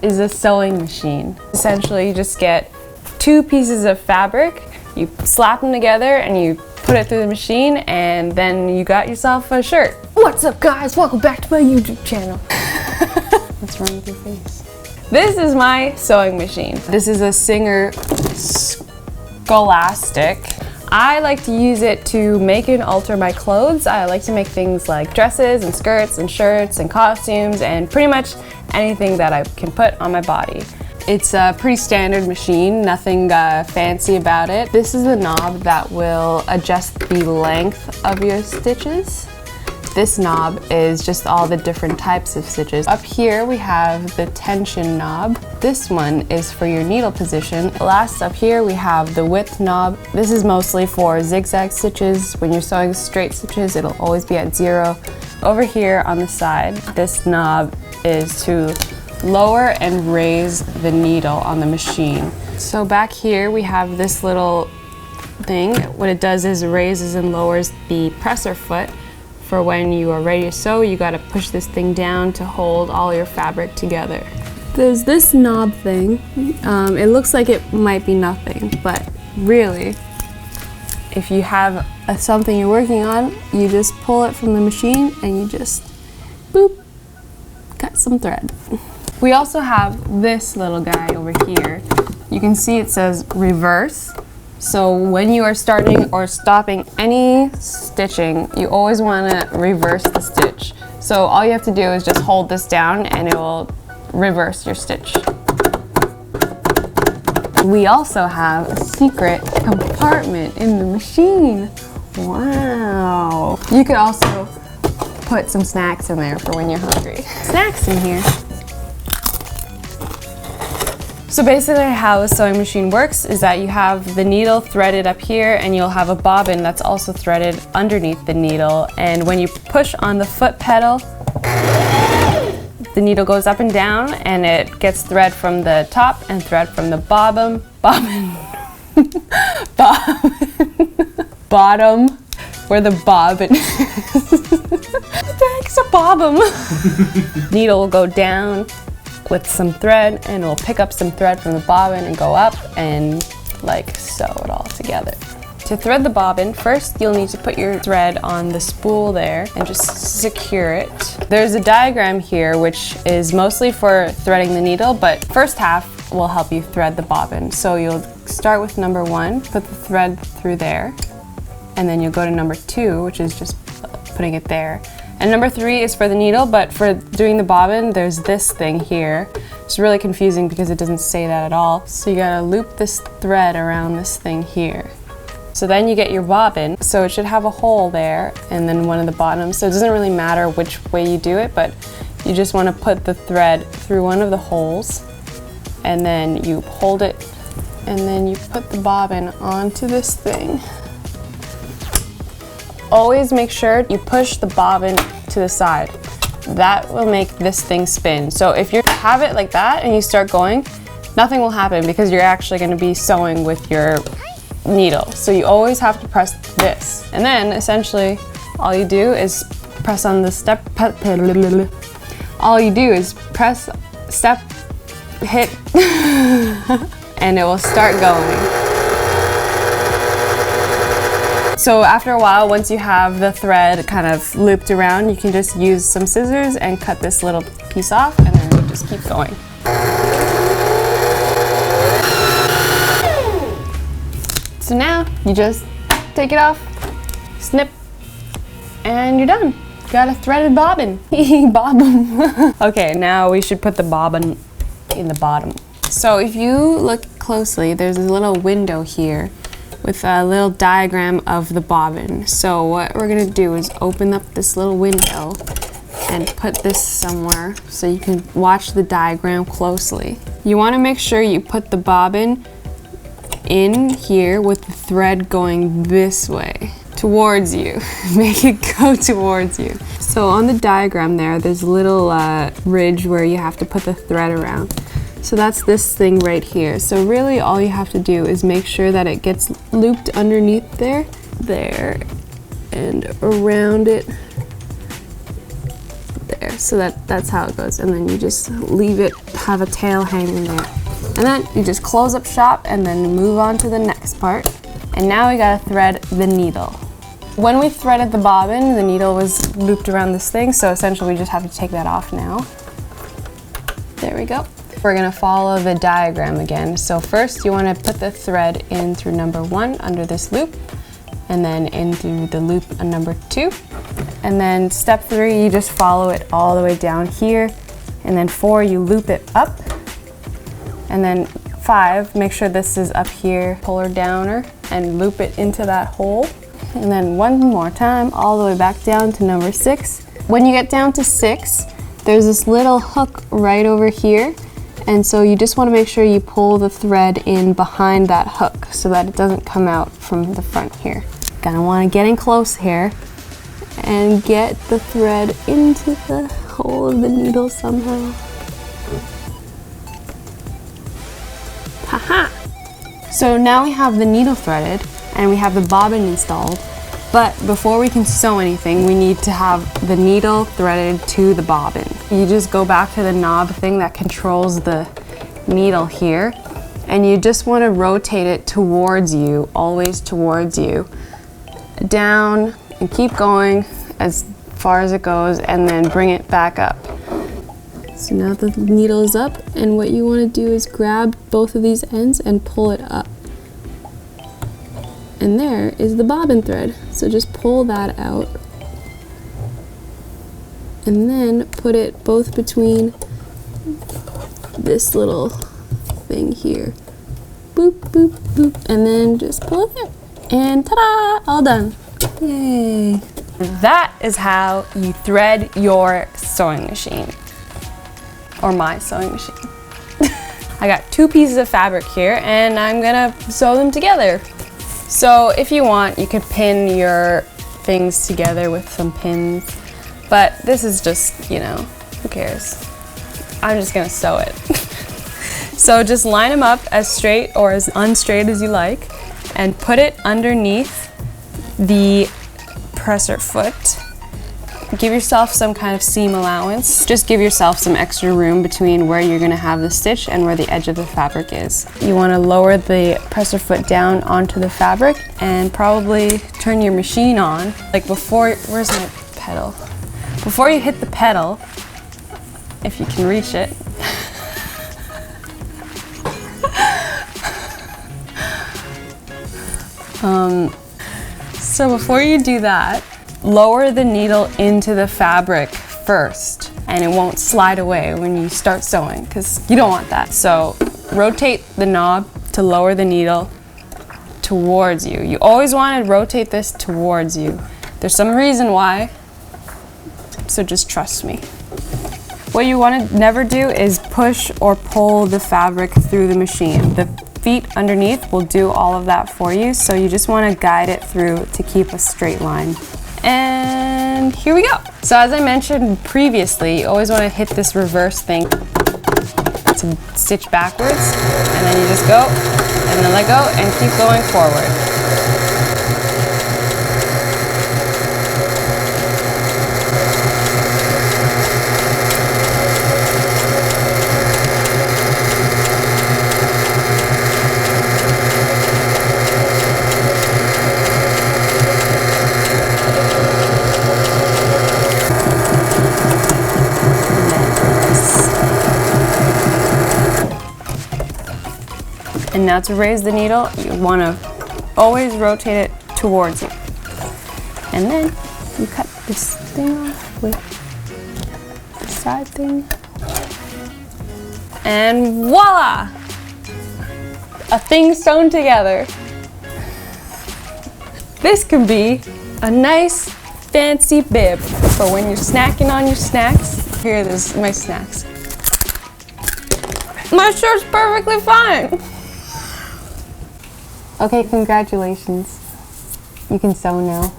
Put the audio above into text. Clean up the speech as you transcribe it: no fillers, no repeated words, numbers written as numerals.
is a sewing machine. Essentially, you just get 2 pieces of fabric, you slap them together and you put it through the machine, and then you got yourself a shirt. What's up, guys? Welcome back to my YouTube channel. What's wrong with your face? This is my sewing machine. This is a Singer Scholastic. I like to use it to make and alter my clothes. I like to make things like dresses and skirts and shirts and costumes and pretty much anything that I can put on my body. It's a pretty standard machine, nothing fancy about it. This is the knob that will adjust the length of your stitches. This knob is just all the different types of stitches. Up here we have the tension knob. This one is for your needle position. Last up here we have the width knob. This is mostly for zigzag stitches. When you're sewing straight stitches, it'll always be at 0. Over here on the side, this knob is to lower and raise the needle on the machine. So back here we have this little thing. What it does is raises and lowers the presser foot. For when you are ready to sew, you gotta push this thing down to hold all your fabric together. There's this knob thing. It looks like it might be nothing, but really, if you have something you're working on, you just pull it from the machine and you just, boop, cut some thread. We also have this little guy over here. You can see it says reverse. So when you are starting or stopping any stitching, you always want to reverse the stitch. So all you have to do is just hold this down and it will reverse your stitch. We also have a secret compartment in the machine. Wow. You could also put some snacks in there for when you're hungry. Snacks in here. So basically how a sewing machine works is that you have the needle threaded up here and you'll have a bobbin that's also threaded underneath the needle, and when you push on the foot pedal, the needle goes up and down and it gets thread from the top and thread from the bottom, where the bobbin is. What the heck's a bobbom? Needle will go down with some thread and we'll pick up some thread from the bobbin and go up and like sew it all together. To thread the bobbin, first you'll need to put your thread on the spool there and just secure it. There's a diagram here which is mostly for threading the needle, but first half will help you thread the bobbin. So you'll start with number 1, put the thread through there, and then you'll go to number 2, which is just putting it there. And number 3 is for the needle, but for doing the bobbin, there's this thing here. It's really confusing because it doesn't say that at all. So you gotta loop this thread around this thing here. So then you get your bobbin. So it should have a hole there and then one at the bottom. So it doesn't really matter which way you do it, but you just wanna put the thread through one of the holes and then you hold it and then you put the bobbin onto this thing. Always make sure you push the bobbin to the side. That will make this thing spin. So if you have it like that and you start going, nothing will happen because you're actually going to be sewing with your needle. So you always have to press this. And then essentially all you do is press on the step, all you do is press step, hit, and it will start going. So after a while, once you have the thread kind of looped around, you can just use some scissors and cut this little piece off, and then you just keep going. So now you just take it off, snip, and you're done. You got a threaded bobbin. Bobbin. Okay, now we should put the bobbin in the bottom. So if you look closely, there's a little window here with a little diagram of the bobbin. So what we're gonna do is open up this little window and put this somewhere so you can watch the diagram closely. You wanna make sure you put the bobbin in here with the thread going this way, towards you. Make it go towards you. So on the diagram there's a little ridge where you have to put the thread around. So that's this thing right here. So really all you have to do is make sure that it gets looped underneath there, and around it, there. there. So that's how it goes. And then you just leave it, have a tail hanging there. And then you just close up shop and then move on to the next part. And now we gotta thread the needle. When we threaded the bobbin, the needle was looped around this thing, so essentially we just have to take that off now. There we go. We're gonna follow the diagram again. So first you wanna put the thread in through number 1 under this loop, and then in through the loop on number 2. And then step 3, you just follow it all the way down here. And then 4, you loop it up. And then 5, make sure this is up here, pull her downer, and loop it into that hole. And then one more time, all the way back down to number 6. When you get down to 6, there's this little hook right over here. And so you just want to make sure you pull the thread in behind that hook so that it doesn't come out from the front here. Gonna want to get in close here and get the thread into the hole of the needle somehow. Haha! So now we have the needle threaded and we have the bobbin installed, but before we can sew anything, we need to have the needle threaded to the bobbin. You just go back to the knob thing that controls the needle here, and you just want to rotate it towards you, always towards you, down, and keep going as far as it goes, and then bring it back up. So now the needle is up, and what you want to do is grab both of these ends and pull it up. And there is the bobbin thread. So just pull that out and then put it both between this little thing here. Boop, boop, boop, and then just pull it there. And ta-da! All done. Yay! That is how you thread your sewing machine. Or my sewing machine. I got 2 pieces of fabric here and I'm gonna sew them together. So if you want, you could pin your things together with some pins, but this is just, you know, who cares? I'm just gonna sew it. So just line them up as straight or as unstraight as you like and put it underneath the presser foot. Give yourself some kind of seam allowance. Just give yourself some extra room between where you're gonna have the stitch and where the edge of the fabric is. You wanna lower the presser foot down onto the fabric and probably turn your machine on. Like before, where's my pedal? Before you hit the pedal, if you can reach it, so before you do that, lower the needle into the fabric first and it won't slide away when you start sewing because you don't want that. So rotate the knob to lower the needle towards you. You always want to rotate this towards you. There's some reason why, so just trust me. What you want to never do is push or pull the fabric through the machine. The feet underneath will do all of that for you, so you just want to guide it through to keep a straight line. And here we go. So as I mentioned previously, you always want to hit this reverse thing to stitch backwards, and then you just go, and then let go, and keep going forward. And now to raise the needle, you want to always rotate it towards you. And then you cut this thing off with the side thing. And voila! A thing sewn together. This could be a nice fancy bib for when you're snacking on your snacks. Here it is, my snacks. My shirt's perfectly fine. Okay, congratulations. You can sew now.